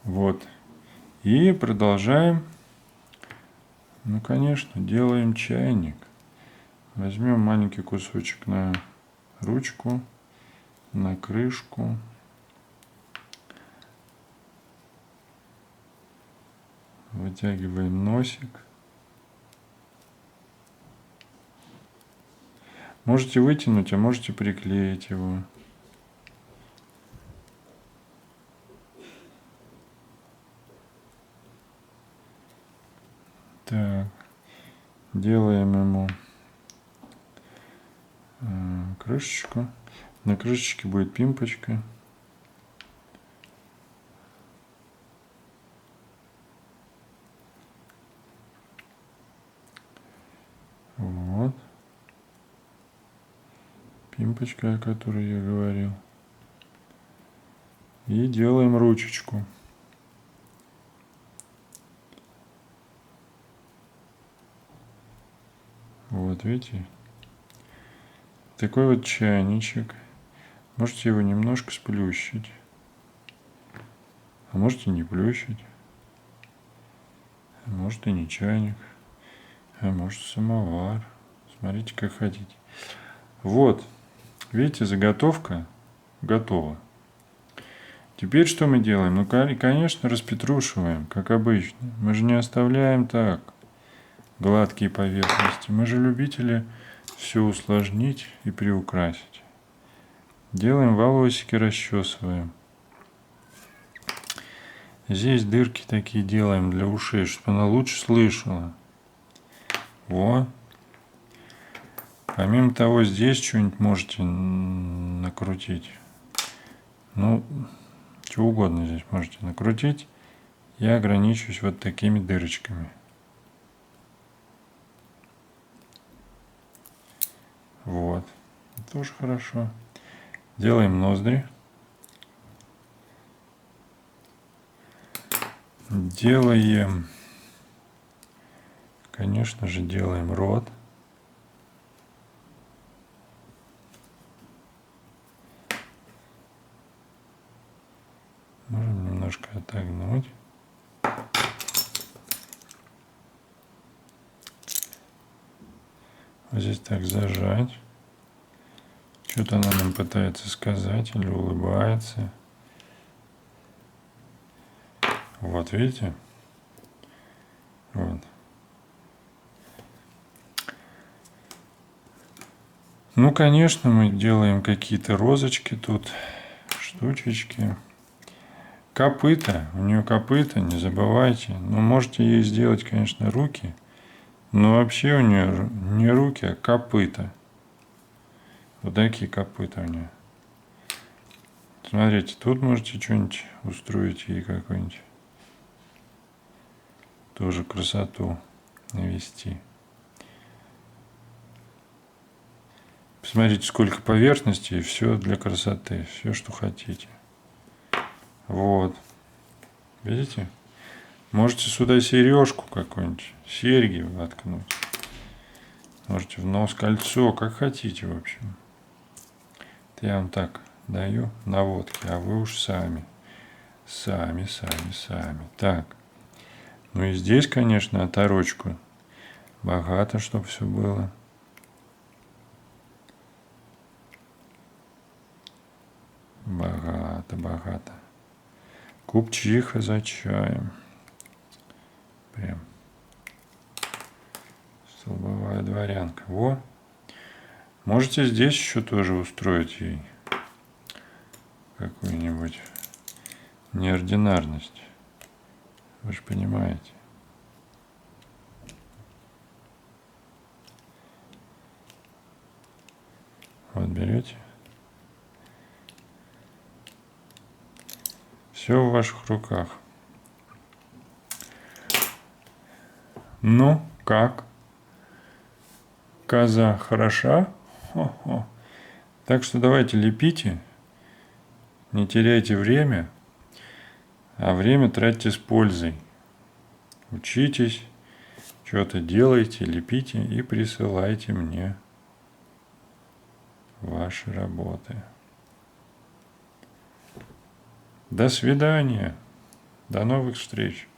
Вот. И продолжаем. Ну, конечно, делаем чайник. Возьмем маленький кусочек на ручку, на крышку. Вытягиваем носик. Можете вытянуть, а можете приклеить его. Так, делаем ему крышечку. На крышечке будет пимпочка. Вот. Пимпочка, о которой я говорил. И делаем ручечку. Вот, видите? Такой вот чайничек. Можете его немножко сплющить. А можете не плющить. А может и не чайник. А может самовар. Смотрите, как хотите. Вот. Видите, заготовка готова. Теперь что мы делаем? Ну, конечно, распетрушиваем, как обычно. Мы же не оставляем так гладкие поверхности. Мы же любители все усложнить и приукрасить. Делаем волосики, расчесываем. Здесь дырки такие делаем для ушей, чтобы она лучше слышала. Во. Помимо того, здесь что-нибудь можете накрутить. Ну, что угодно здесь можете накрутить. Я ограничусь вот такими дырочками. Вот. Тоже хорошо. Делаем ноздри. Делаем, конечно же, делаем рот. Можем немножко отогнуть. Вот здесь так зажать. Что-то она нам пытается сказать или улыбается. Вот, видите? Вот. Ну, конечно, мы делаем какие-то розочки тут, штучечки. Копыта, у нее копыта, не забывайте. Ну, можете ей сделать, конечно, руки. Но вообще у нее не руки, а копыта. Вот такие копыта у нее. Смотрите, тут можете что-нибудь устроить ей какую-нибудь. Тоже красоту навести. Посмотрите, сколько поверхностей, все для красоты, все, что хотите. Вот. Видите? Можете сюда сережку какую-нибудь, серьги воткнуть. Можете в нос кольцо, как хотите, в общем. Это я вам так даю наводки, а вы уж сами. Сами. Так. Ну и здесь, конечно, оторочку. Богато, чтобы все было. Богато. Купчиха за чаем. Прям. Столбовая дворянка. Во. Можете здесь еще тоже устроить ей какую-нибудь неординарность. Вы же понимаете. Вот берете. Все в ваших руках. Ну, как? Коза хороша? Хо-хо. Так что давайте лепите. Не теряйте время, а время тратьте с пользой. Учитесь, что-то делайте, лепите и присылайте мне ваши работы. До свидания. До новых встреч!